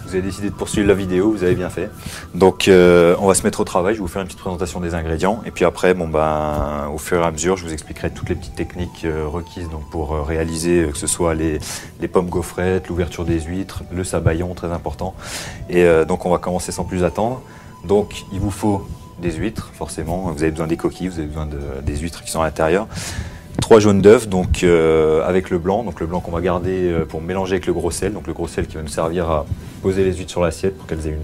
vous avez décidé de poursuivre la vidéo, vous avez bien fait. Donc on va se mettre au travail, je vais vous faire une petite présentation des ingrédients. Et puis après, bon, au fur et à mesure, je vous expliquerai toutes les petites techniques requises donc, pour réaliser que ce soit les pommes gaufrettes, l'ouverture des huîtres, le sabayon, très important. Et donc on va commencer sans plus attendre. Donc il vous faut des huîtres, forcément. Vous avez besoin des coquilles, vous avez besoin des huîtres qui sont à l'intérieur. 3 jaunes d'œufs, donc avec le blanc qu'on va garder pour mélanger avec le gros sel, donc le gros sel qui va nous servir à poser les huîtres sur l'assiette pour qu'elles aient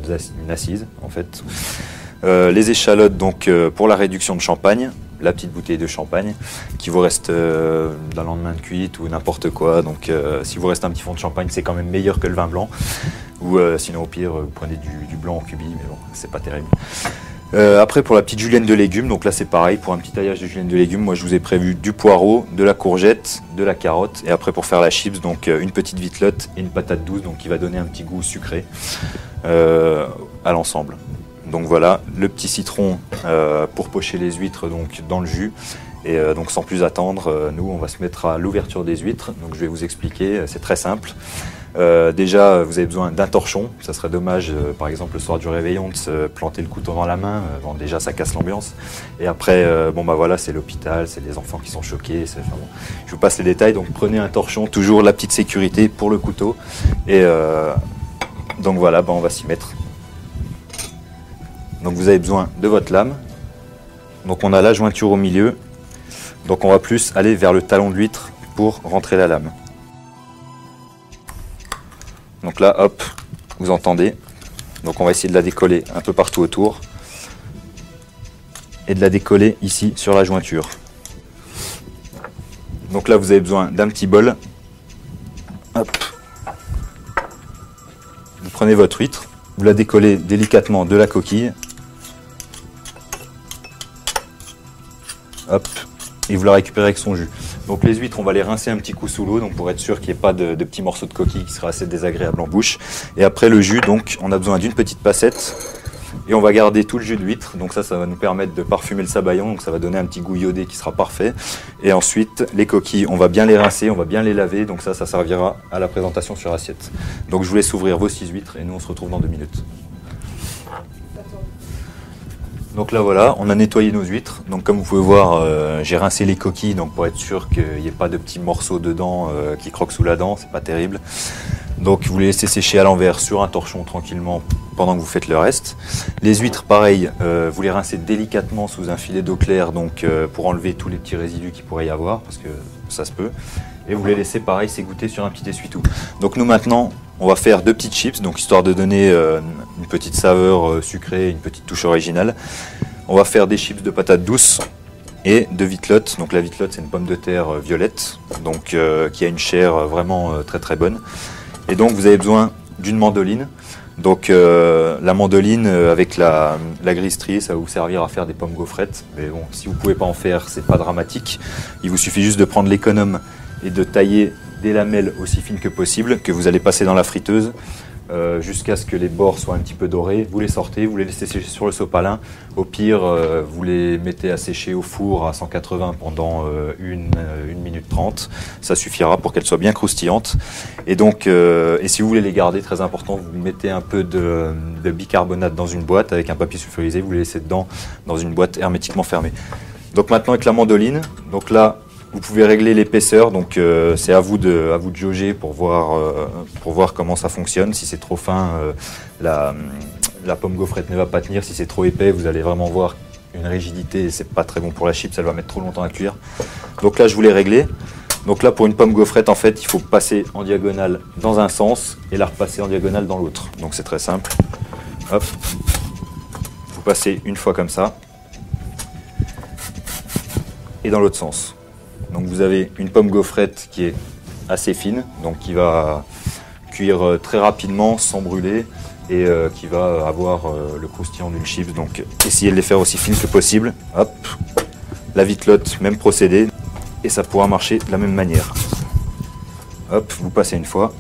une assise en fait. Les échalotes donc pour la réduction de champagne, la petite bouteille de champagne qui vous reste d'un lendemain de cuite ou n'importe quoi, donc si vous reste un petit fond de champagne c'est quand même meilleur que le vin blanc, ou sinon au pire vous prenez du blanc en cubi, mais bon c'est pas terrible. Après pour la petite julienne de légumes, donc là c'est pareil, pour un petit taillage de julienne de légumes, moi je vous ai prévu du poireau, de la courgette, de la carotte, et après pour faire la chips, donc une petite vitelotte et une patate douce, donc qui va donner un petit goût sucré à l'ensemble. Donc voilà, le petit citron pour pocher les huîtres donc, dans le jus. Et donc sans plus attendre, nous on va se mettre à l'ouverture des huîtres, donc je vais vous expliquer, c'est très simple. Déjà, vous avez besoin d'un torchon. Ça serait dommage, par exemple, le soir du réveillon, de se planter le couteau dans la main. Bon, déjà, ça casse l'ambiance. Et après, voilà, c'est l'hôpital, c'est les enfants qui sont choqués. Enfin, bon, je vous passe les détails. Donc, prenez un torchon, toujours la petite sécurité pour le couteau. Et donc voilà, on va s'y mettre. Donc, vous avez besoin de votre lame. Donc, on a la jointure au milieu. Donc, on va plus aller vers le talon de l'huître pour rentrer la lame. Donc là, hop, vous entendez. Donc on va essayer de la décoller un peu partout autour. Et de la décoller ici sur la jointure. Donc là, vous avez besoin d'un petit bol. Hop. Vous prenez votre huître, vous la décollez délicatement de la coquille. Hop. Et vous la récupérez avec son jus. Donc les huîtres, on va les rincer un petit coup sous l'eau, donc pour être sûr qu'il n'y ait pas de petits morceaux de coquille qui seraient assez désagréables en bouche. Et après le jus, donc on a besoin d'une petite passette et on va garder tout le jus de l'huître. Donc ça va nous permettre de parfumer le sabayon, donc ça va donner un petit goût iodé qui sera parfait. Et ensuite les coquilles, on va bien les rincer, on va bien les laver, donc ça servira à la présentation sur assiette. Donc je vous laisse ouvrir vos 6 huîtres et nous on se retrouve dans 2 minutes. Donc là voilà, on a nettoyé nos huîtres. Donc comme vous pouvez voir, j'ai rincé les coquilles donc pour être sûr qu'il n'y ait pas de petits morceaux dedans qui croquent sous la dent, c'est pas terrible. Donc vous les laissez sécher à l'envers sur un torchon tranquillement pendant que vous faites le reste. Les huîtres pareil, vous les rincez délicatement sous un filet d'eau claire donc pour enlever tous les petits résidus qu'il pourrait y avoir parce que ça se peut. Et vous les laissez pareil s'égoutter sur un petit essuie-tout. Donc nous maintenant, on va faire 2 petites chips, donc histoire de donner une petite saveur sucrée, une petite touche originale. On va faire des chips de patates douces et de vitelotte. Donc la vitelotte, c'est une pomme de terre violette, donc qui a une chair vraiment très très bonne. Et donc vous avez besoin d'une mandoline. Donc la mandoline avec la grise striée, ça va vous servir à faire des pommes gaufrettes. Mais bon, si vous ne pouvez pas en faire, c'est pas dramatique. Il vous suffit juste de prendre l'économe et de tailler des lamelles aussi fines que possible, que vous allez passer dans la friteuse jusqu'à ce que les bords soient un petit peu dorés. Vous les sortez, vous les laissez sécher sur le sopalin. Au pire, vous les mettez à sécher au four à 180 pendant 1 minute 30. Ça suffira pour qu'elles soient bien croustillantes. Et donc, et si vous voulez les garder, très important, vous mettez un peu de bicarbonate dans une boîte avec un papier sulfurisé. Vous les laissez dedans dans une boîte hermétiquement fermée. Donc maintenant avec la mandoline, donc là, vous pouvez régler l'épaisseur, donc c'est à vous de jauger pour voir comment ça fonctionne. Si c'est trop fin, la pomme gaufrette ne va pas tenir. Si c'est trop épais, vous allez vraiment voir une rigidité et c'est pas très bon pour la chips, elle va mettre trop longtemps à cuire. Donc là, je vous l'ai réglé. Donc là, pour une pomme gaufrette, en fait, il faut passer en diagonale dans un sens et la repasser en diagonale dans l'autre. Donc c'est très simple. Hop, vous passez une fois comme ça et dans l'autre sens. Donc vous avez une pomme gaufrette qui est assez fine, donc qui va cuire très rapidement sans brûler et qui va avoir le croustillant d'une chips. Donc essayez de les faire aussi fines que possible. Hop, la vitelotte, même procédé, et ça pourra marcher de la même manière. Hop, vous passez une fois.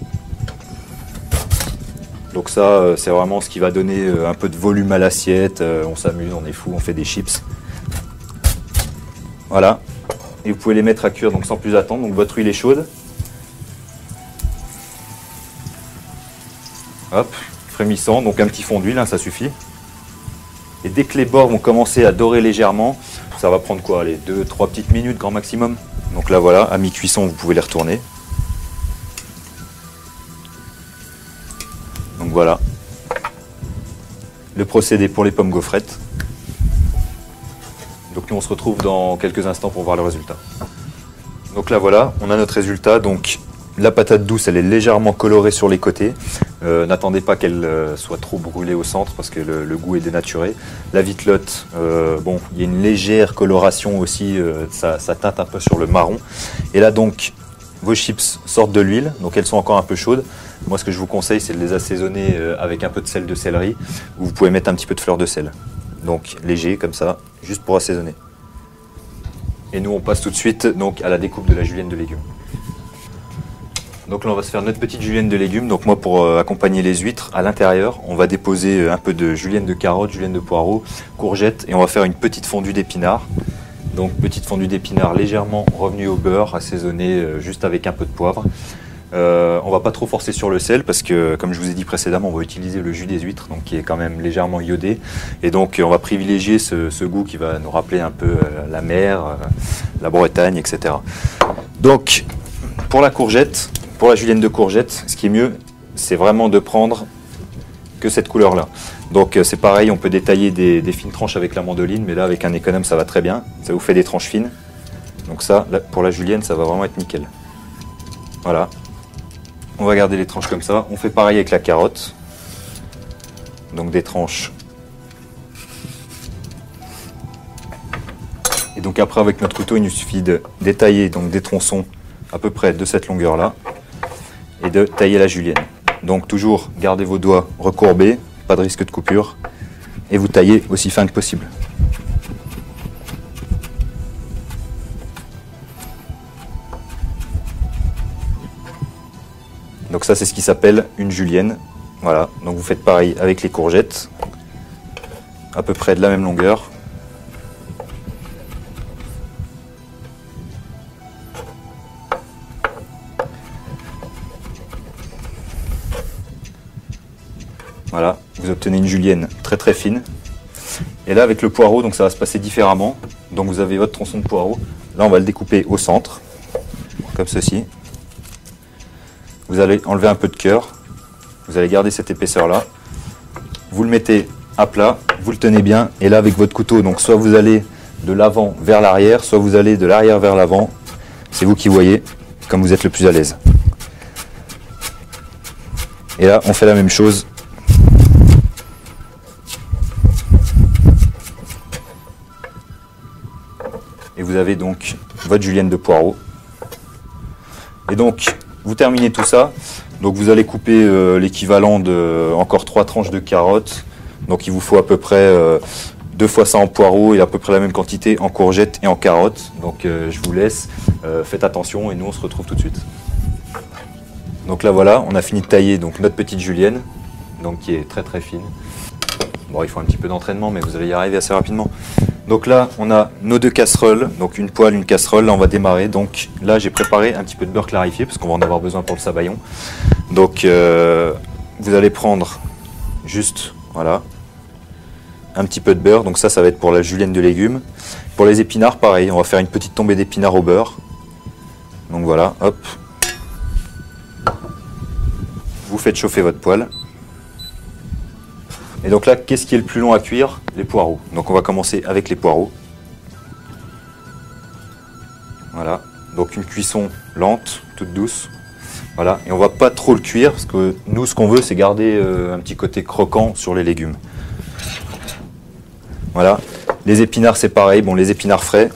Donc ça, c'est vraiment ce qui va donner un peu de volume à l'assiette. On s'amuse, on est fou, on fait des chips. Voilà. Et vous pouvez les mettre à cuire donc sans plus attendre. Donc votre huile est chaude. Hop, frémissant, donc un petit fond d'huile, hein, ça suffit. Et dès que les bords vont commencer à dorer légèrement, ça va prendre quoi, les 2-3 petites minutes grand maximum. Donc là voilà, à mi-cuisson, vous pouvez les retourner. Donc voilà, le procédé pour les pommes gaufrettes. Donc nous on se retrouve dans quelques instants pour voir le résultat. Donc là voilà, on a notre résultat. Donc la patate douce, elle est légèrement colorée sur les côtés. N'attendez pas qu'elle soit trop brûlée au centre parce que le goût est dénaturé. La vitelotte, bon, il y a une légère coloration aussi, ça teinte un peu sur le marron. Et là donc, vos chips sortent de l'huile, donc elles sont encore un peu chaudes. Moi ce que je vous conseille, c'est de les assaisonner avec un peu de sel de céleri, ou vous pouvez mettre un petit peu de fleur de sel. Donc léger comme ça, juste pour assaisonner. Et nous on passe tout de suite donc à la découpe de la julienne de légumes. Donc là on va se faire notre petite julienne de légumes. Donc moi pour accompagner les huîtres, à l'intérieur on va déposer un peu de julienne de carottes, julienne de poireaux, courgettes, et on va faire une petite fondue d'épinards. Donc petite fondue d'épinards légèrement revenue au beurre, assaisonnée juste avec un peu de poivre. On va pas trop forcer sur le sel parce que comme je vous ai dit précédemment, on va utiliser le jus des huîtres, donc qui est quand même légèrement iodé, et donc on va privilégier ce goût qui va nous rappeler un peu la mer, la Bretagne, etc. Donc pour la courgette, pour la julienne de courgette, ce qui est mieux, c'est vraiment de prendre que cette couleur-là. Donc c'est pareil, on peut détailler des fines tranches avec la mandoline, mais là avec un économe ça va très bien, ça vous fait des tranches fines. Donc ça, là, pour la julienne, ça va vraiment être nickel. Voilà. On va garder les tranches comme ça. On fait pareil avec la carotte. Donc des tranches. Et donc après avec notre couteau, il nous suffit de détailler donc des tronçons à peu près de cette longueur-là et de tailler la julienne. Donc toujours gardez vos doigts recourbés, pas de risque de coupure, et vous taillez aussi fin que possible. Donc ça c'est ce qui s'appelle une julienne. Voilà, donc vous faites pareil avec les courgettes, à peu près de la même longueur. Voilà, vous obtenez une julienne très très fine. Et là avec le poireau, donc ça va se passer différemment. Donc vous avez votre tronçon de poireau. Là on va le découper au centre, comme ceci. Vous allez enlever un peu de cœur. Vous allez garder cette épaisseur là. Vous le mettez à plat, vous le tenez bien. Et là avec votre couteau, donc soit vous allez de l'avant vers l'arrière, soit vous allez de l'arrière vers l'avant. C'est vous qui voyez, comme vous êtes le plus à l'aise. Et là on fait la même chose. Et vous avez donc votre julienne de poireau. Et donc, vous terminez tout ça. Donc vous allez couper l'équivalent de encore 3 tranches de carottes. Donc il vous faut à peu près 2 fois ça en poireaux et à peu près la même quantité en courgettes et en carottes. Donc je vous laisse, faites attention et nous on se retrouve tout de suite. Donc là voilà, on a fini de tailler donc notre petite julienne, donc qui est très très fine. Bon, il faut un petit peu d'entraînement, mais vous allez y arriver assez rapidement. Donc là, on a nos 2 casseroles, donc une poêle, une casserole. Là, on va démarrer. Donc là, j'ai préparé un petit peu de beurre clarifié parce qu'on va en avoir besoin pour le sabayon. Donc, vous allez prendre juste, voilà, un petit peu de beurre. Donc ça va être pour la julienne de légumes. Pour les épinards, pareil, on va faire une petite tombée d'épinards au beurre. Donc voilà, hop. Vous faites chauffer votre poêle. Et donc là, qu'est-ce qui est le plus long à cuire? Les poireaux. Donc on va commencer avec les poireaux. Voilà. Donc une cuisson lente, toute douce. Voilà. Et on va pas trop le cuire parce que nous, ce qu'on veut, c'est garder un petit côté croquant sur les légumes. Voilà. Les épinards, c'est pareil. Bon, les épinards frais.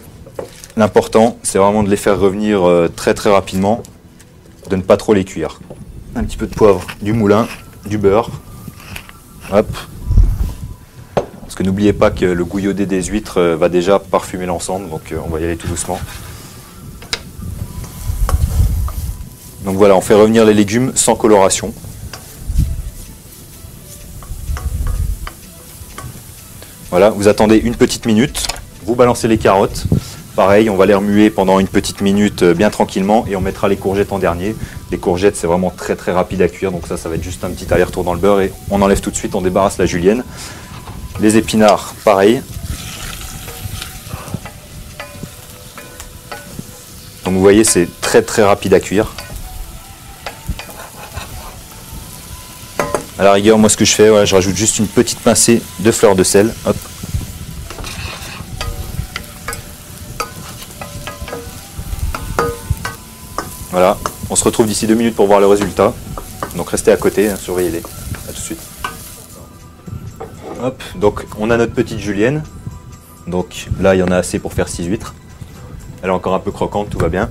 L'important, c'est vraiment de les faire revenir très très rapidement, de ne pas trop les cuire. Un petit peu de poivre, du moulin, du beurre. Hop. Parce que n'oubliez pas que le goût iodé des huîtres va déjà parfumer l'ensemble, donc on va y aller tout doucement. Donc voilà, on fait revenir les légumes sans coloration. Voilà, vous attendez une petite minute, vous balancez les carottes. Pareil, on va les remuer pendant une petite minute bien tranquillement et on mettra les courgettes en dernier. Les courgettes, c'est vraiment très très rapide à cuire, donc ça va être juste un petit aller-retour dans le beurre et on enlève tout de suite, on débarrasse la julienne. Les épinards, pareil. Donc vous voyez, c'est très très rapide à cuire. À la rigueur, moi ce que je fais, ouais, je rajoute juste une petite pincée de fleur de sel. Hop. Voilà, on se retrouve d'ici 2 minutes pour voir le résultat. Donc restez à côté, hein, surveillez-les. A tout de suite. Hop, donc on a notre petite julienne. Donc là, il y en a assez pour faire 6 huîtres. Elle est encore un peu croquante, tout va bien.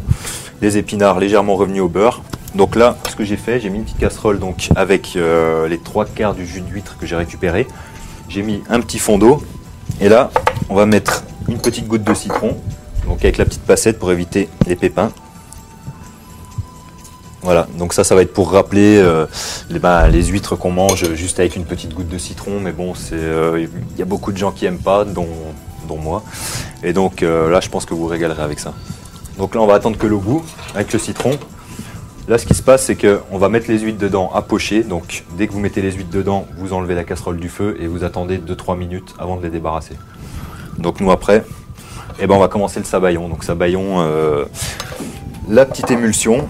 Les épinards légèrement revenus au beurre. Donc là, ce que j'ai fait, j'ai mis une petite casserole donc, avec les 3/4 du jus d'huître que j'ai récupéré. J'ai mis un petit fond d'eau. Et là, on va mettre une petite goutte de citron. Donc avec la petite passette pour éviter les pépins. Voilà, donc ça va être pour rappeler les huîtres qu'on mange juste avec une petite goutte de citron. Mais bon, y a beaucoup de gens qui n'aiment pas, dont moi. Et donc là, je pense que vous vous régalerez avec ça. Donc là, on va attendre que l'eau bout avec le citron. Là, ce qui se passe, c'est qu'on va mettre les huîtres dedans à pocher. Donc dès que vous mettez les huîtres dedans, vous enlevez la casserole du feu et vous attendez 2-3 minutes avant de les débarrasser. Donc nous, après, on va commencer le sabayon. Donc sabayon, la petite émulsion.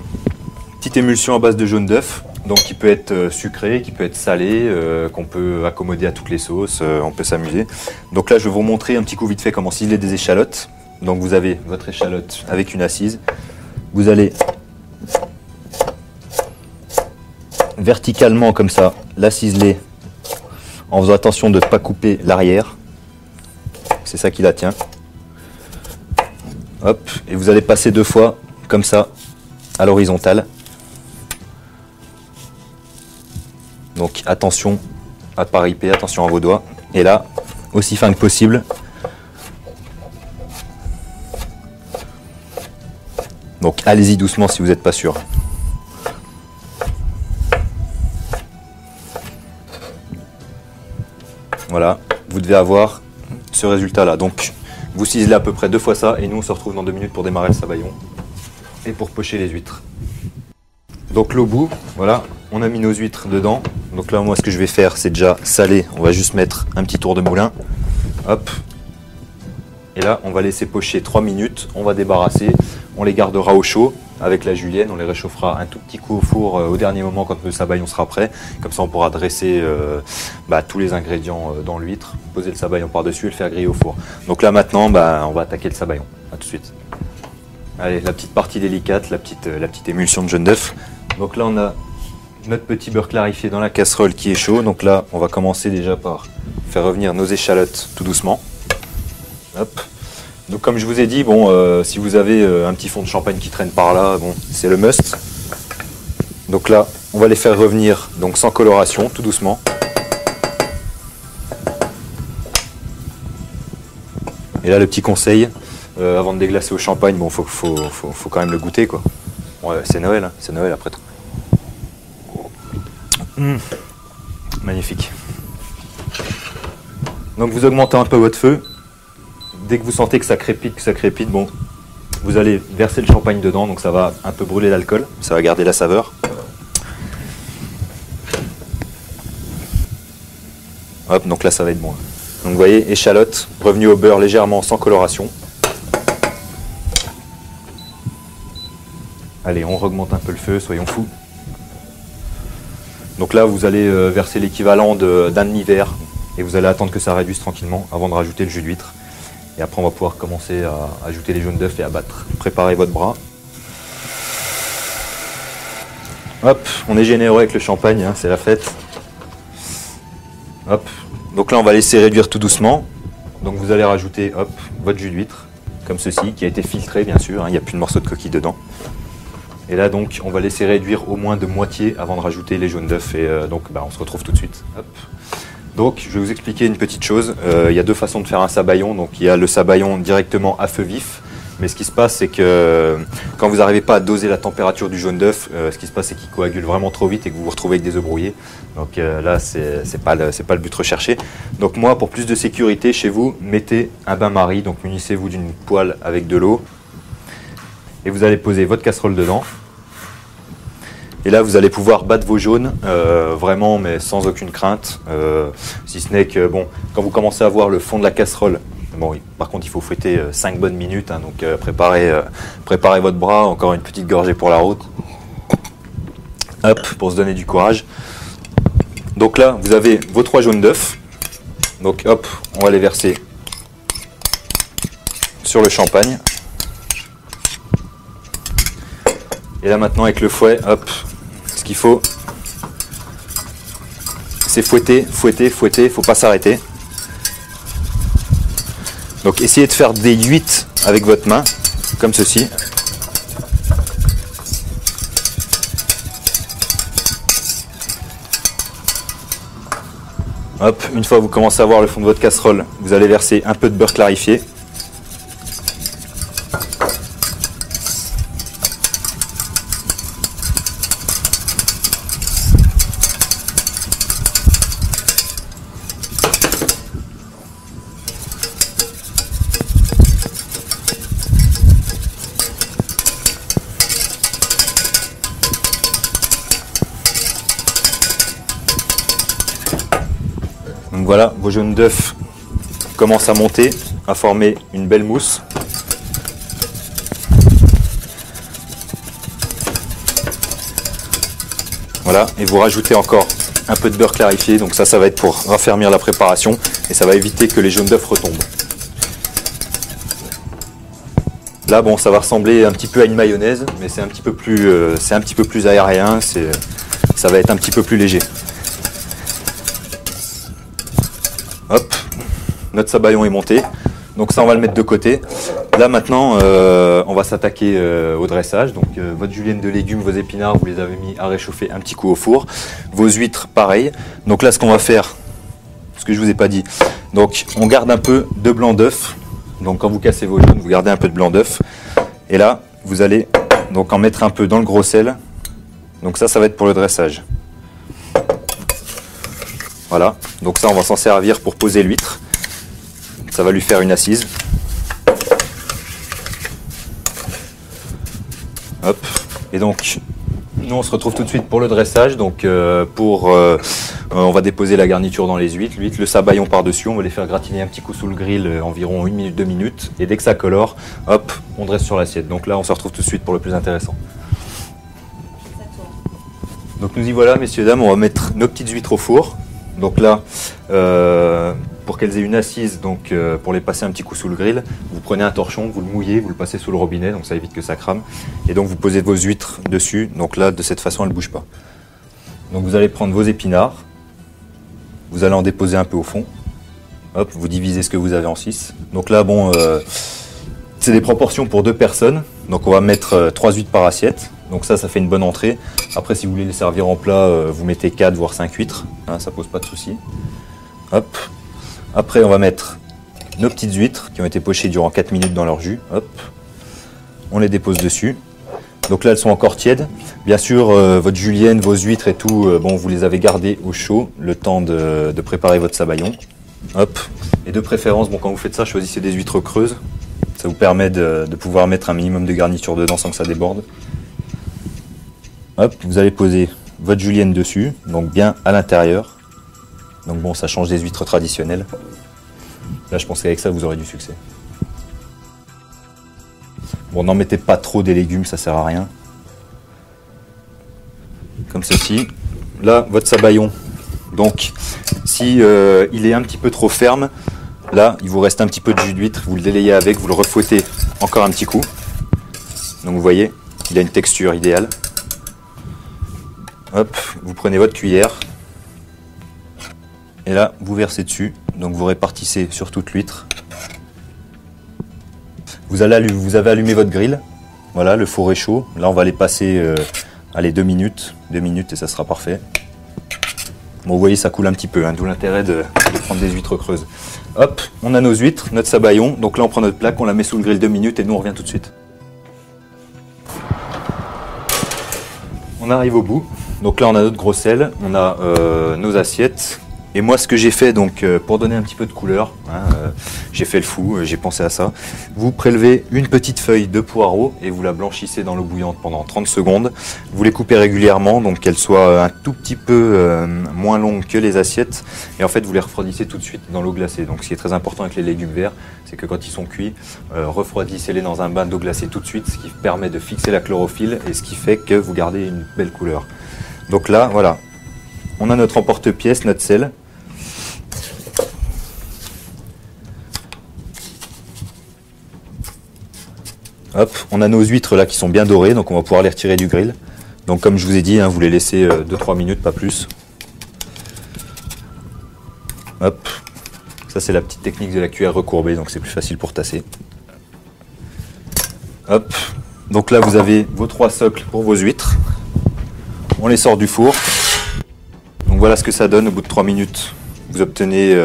Petite émulsion à base de jaune d'œuf, donc qui peut être sucré, qui peut être salé, qu'on peut accommoder à toutes les sauces, on peut s'amuser. Donc là, je vais vous montrer un petit coup vite fait comment ciseler des échalotes. Donc vous avez votre échalote avec une assise. Vous allez verticalement comme ça la ciseler en faisant attention de ne pas couper l'arrière. C'est ça qui la tient. Hop, et vous allez passer 2 fois comme ça à l'horizontale. Donc attention à ne pas riper, attention à vos doigts. Et là, aussi fin que possible. Donc allez-y doucement si vous n'êtes pas sûr. Voilà, vous devez avoir ce résultat-là. Donc vous ciselez à peu près 2 fois ça et nous on se retrouve dans 2 minutes pour démarrer le sabayon et pour pocher les huîtres. Donc l'eau bout, voilà, on a mis nos huîtres dedans. Donc là, moi, ce que je vais faire, c'est déjà saler. On va juste mettre un petit tour de moulin. Hop. Et là, on va laisser pocher 3 minutes. On va débarrasser. On les gardera au chaud avec la julienne. On les réchauffera un tout petit coup au four au dernier moment quand le sabayon sera prêt. Comme ça, on pourra dresser tous les ingrédients dans l'huître, poser le sabayon par-dessus et le faire griller au four. Donc là, maintenant, on va attaquer le sabayon. A tout de suite. Allez, la petite partie délicate, la petite émulsion de jaune d'œuf. Donc là, on a notre petit beurre clarifié dans la casserole qui est chaud. Donc là, on va commencer déjà par faire revenir nos échalotes tout doucement. Hop. Donc comme je vous ai dit, si vous avez un petit fond de champagne qui traîne par là, c'est le must. Donc là, on va les faire revenir donc sans coloration, tout doucement. Et là, le petit conseil, avant de déglacer au champagne, faut quand même le goûter, quoi. Ouais, c'est Noël, hein. C'est Noël après tout. Magnifique. Donc vous augmentez un peu votre feu. Dès que vous sentez que ça crépite, vous allez verser le champagne dedans, donc ça va un peu brûler l'alcool, ça va garder la saveur. Hop, donc là ça va être bon. Donc vous voyez, échalote revenue au beurre légèrement sans coloration. Allez, on augmente un peu le feu, soyons fous. Donc là, vous allez verser l'équivalent d'un demi-verre et vous allez attendre que ça réduise tranquillement avant de rajouter le jus d'huître. Et après, on va pouvoir commencer à ajouter les jaunes d'œufs et à battre. Préparez votre bras. Hop, on est généreux avec le champagne, hein, c'est la fête. Hop, donc là, on va laisser réduire tout doucement. Donc vous allez rajouter, hop, votre jus d'huître, comme ceci, qui a été filtré, bien sûr, hein, il n'y a plus de morceaux de coquille dedans. Et là donc on va laisser réduire au moins de moitié avant de rajouter les jaunes d'œufs et on se retrouve tout de suite. Hop. Donc je vais vous expliquer une petite chose, il y a 2 façons de faire un sabayon. Donc il y a le sabayon directement à feu vif Mais ce qui se passe, c'est que quand vous n'arrivez pas à doser la température du jaune d'œuf, ce qui se passe, c'est qu'il coagule vraiment trop vite et que vous vous retrouvez avec des œufs brouillés. Donc là, c'est pas le but recherché. Donc moi, pour plus de sécurité chez vous, mettez un bain-marie. Donc munissez-vous d'une poêle avec de l'eau. Et vous allez poser votre casserole dedans. Et là, vous allez pouvoir battre vos jaunes, vraiment, mais sans aucune crainte. Si ce n'est que, bon, quand vous commencez à voir le fond de la casserole, bon, oui, par contre, il faut fouetter 5 bonnes minutes. Hein, donc, préparez votre bras, encore une petite gorgée pour la route. Hop, pour se donner du courage. Donc là, vous avez vos 3 jaunes d'œufs. Donc, hop, on va les verser sur le champagne. Et là, maintenant, avec le fouet, hop, ce qu'il faut, c'est fouetter, fouetter, fouetter, il ne faut pas s'arrêter. Donc essayez de faire des 8 avec votre main, comme ceci. Hop, une fois que vous commencez à voir le fond de votre casserole, vous allez verser un peu de beurre clarifié. Donc voilà, vos jaunes d'œufs commencent à monter, à former une belle mousse. Voilà, et vous rajoutez encore un peu de beurre clarifié, donc ça va être pour raffermir la préparation et ça va éviter que les jaunes d'œufs retombent. Là, bon, ça va ressembler un petit peu à une mayonnaise, mais c'est un petit peu plus aérien, ça va être un petit peu plus léger. Hop, notre sabayon est monté, donc ça on va le mettre de côté. Là maintenant, on va s'attaquer au dressage. Donc votre julienne de légumes, vos épinards, vous les avez mis à réchauffer un petit coup au four. Vos huîtres, pareil. Donc là, ce qu'on va faire, ce que je vous ai pas dit, donc on garde un peu de blanc d'œuf. Donc quand vous cassez vos jaunes, vous gardez un peu de blanc d'œuf. Et là, vous allez donc en mettre un peu dans le gros sel. Donc ça va être pour le dressage. Voilà, donc ça on va s'en servir pour poser l'huître. Ça va lui faire une assise. Hop, et donc nous on se retrouve tout de suite pour le dressage. Donc on va déposer la garniture dans les huîtres, le sabayon par-dessus, on va les faire gratiner un petit coup sous le grill environ 1 minute, 2 minutes. Et dès que ça colore, hop, on dresse sur l'assiette. Donc là on se retrouve tout de suite pour le plus intéressant. Donc nous y voilà messieurs, dames, on va mettre nos petites huîtres au four. Donc là, pour qu'elles aient une assise, donc pour les passer un petit coup sous le grill, vous prenez un torchon, vous le mouillez, vous le passez sous le robinet, donc ça évite que ça crame. Et donc vous posez vos huîtres dessus, donc là de cette façon elles ne bougent pas. Donc vous allez prendre vos épinards, vous allez en déposer un peu au fond. Hop, vous divisez ce que vous avez en 6. Donc là, bon, c'est des proportions pour 2 personnes. Donc on va mettre 3 huîtres par assiette. Donc ça fait une bonne entrée. Après, si vous voulez les servir en plat, vous mettez 4 voire 5 huîtres. Hein, ça pose pas de souci. Hop. Après, on va mettre nos petites huîtres qui ont été pochées durant 4 minutes dans leur jus. Hop. On les dépose dessus. Donc là, elles sont encore tièdes. Bien sûr, votre julienne, vos huîtres et tout, bon, vous les avez gardées au chaud le temps de préparer votre sabayon. Hop. Et de préférence, bon, quand vous faites ça, choisissez des huîtres creuses. Ça vous permet de pouvoir mettre un minimum de garniture dedans sans que ça déborde. Hop, vous allez poser votre julienne dessus, donc bien à l'intérieur. Donc bon, ça change des huîtres traditionnelles. Là, je pense qu'avec ça, vous aurez du succès. Bon, n'en mettez pas trop des légumes, ça sert à rien. Comme ceci. Là, votre sabayon. Donc, si il est un petit peu trop ferme, là, il vous reste un petit peu de jus d'huître, vous le délayez avec, vous le refouettez encore un petit coup. Donc vous voyez, il a une texture idéale. Hop, vous prenez votre cuillère. Et là, vous versez dessus. Donc vous répartissez sur toute l'huître. Vous avez allumé votre grill. Voilà, le four est chaud. Là, on va les passer allez, 2 minutes. 2 minutes et ça sera parfait. Bon, vous voyez, ça coule un petit peu, hein, d'où l'intérêt de prendre des huîtres creuses. Hop, on a nos huîtres, notre sabayon. Donc là, on prend notre plaque, on la met sous le grill 2 minutes et nous, on revient tout de suite. On arrive au bout. Donc là, on a notre gros sel, on a nos assiettes. Et moi, ce que j'ai fait, donc, pour donner un petit peu de couleur, hein, j'ai fait le fou, j'ai pensé à ça. Vous prélevez une petite feuille de poireau et vous la blanchissez dans l'eau bouillante pendant 30 secondes. Vous les coupez régulièrement, donc qu'elles soient un tout petit peu moins longues que les assiettes. Et en fait, vous les refroidissez tout de suite dans l'eau glacée. Donc, ce qui est très important avec les légumes verts, c'est que quand ils sont cuits, refroidissez-les dans un bain d'eau glacée tout de suite, ce qui permet de fixer la chlorophylle et ce qui fait que vous gardez une belle couleur. Donc là, voilà, on a notre emporte-pièce, notre sel. Hop, on a nos huîtres là qui sont bien dorées, donc on va pouvoir les retirer du grill. Donc comme je vous ai dit, hein, vous les laissez 2-3 minutes, pas plus. Hop, ça c'est la petite technique de la cuillère recourbée, donc c'est plus facile pour tasser. Hop, donc là vous avez vos 3 socles pour vos huîtres. On les sort du four. Donc voilà ce que ça donne au bout de 3 minutes. Vous obtenez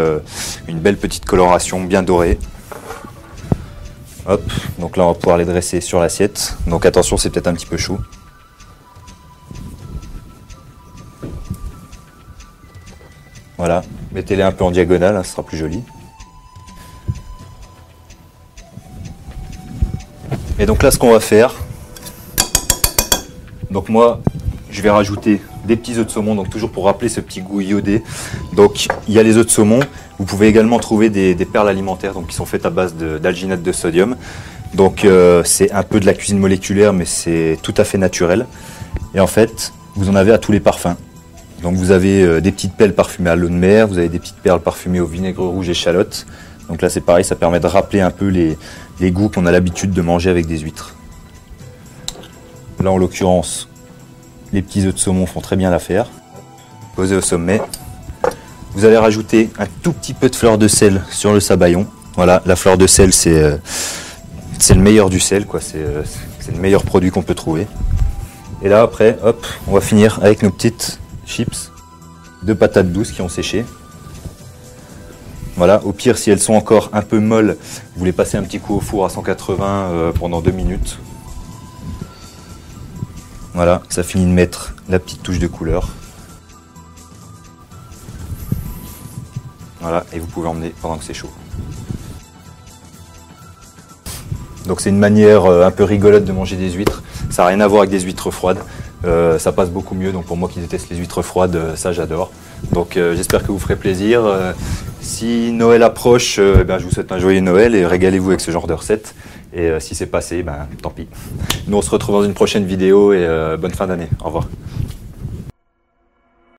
une belle petite coloration bien dorée. Hop, donc là on va pouvoir les dresser sur l'assiette. Donc attention, c'est peut-être un petit peu chaud. Voilà, mettez-les un peu en diagonale, hein, ce sera plus joli. Et donc là ce qu'on va faire, donc moi je vais rajouter des petits œufs de saumon, donc toujours pour rappeler ce petit goût iodé. Donc il y a les œufs de saumon, vous pouvez également trouver des perles alimentaires donc, qui sont faites à base d'alginate de sodium. Donc c'est un peu de la cuisine moléculaire mais c'est tout à fait naturel. Et en fait vous en avez à tous les parfums. Donc vous avez des petites perles parfumées à l'eau de mer, vous avez des petites perles parfumées au vinaigre rouge échalote. Donc là c'est pareil, ça permet de rappeler un peu les goûts qu'on a l'habitude de manger avec des huîtres. Là en l'occurrence, les petits œufs de saumon font très bien l'affaire. Posez au sommet. Vous allez rajouter un tout petit peu de fleur de sel sur le sabayon. Voilà, la fleur de sel c'est le meilleur du sel, quoi. C'est le meilleur produit qu'on peut trouver. Et là après, hop, on va finir avec nos petites chips de patates douces qui ont séché. Voilà, au pire si elles sont encore un peu molles, vous les passez un petit coup au four à 180 pendant 2 minutes. Voilà, ça finit de mettre la petite touche de couleur. Voilà, et vous pouvez emmener pendant que c'est chaud. Donc c'est une manière un peu rigolote de manger des huîtres. Ça n'a rien à voir avec des huîtres froides. Ça passe beaucoup mieux, donc pour moi qui déteste les huîtres froides, ça j'adore. Donc j'espère que vous ferez plaisir. Si Noël approche, je vous souhaite un joyeux Noël et régalez-vous avec ce genre de recette. Et si c'est passé, tant pis. Nous on se retrouve dans une prochaine vidéo et bonne fin d'année. Au revoir.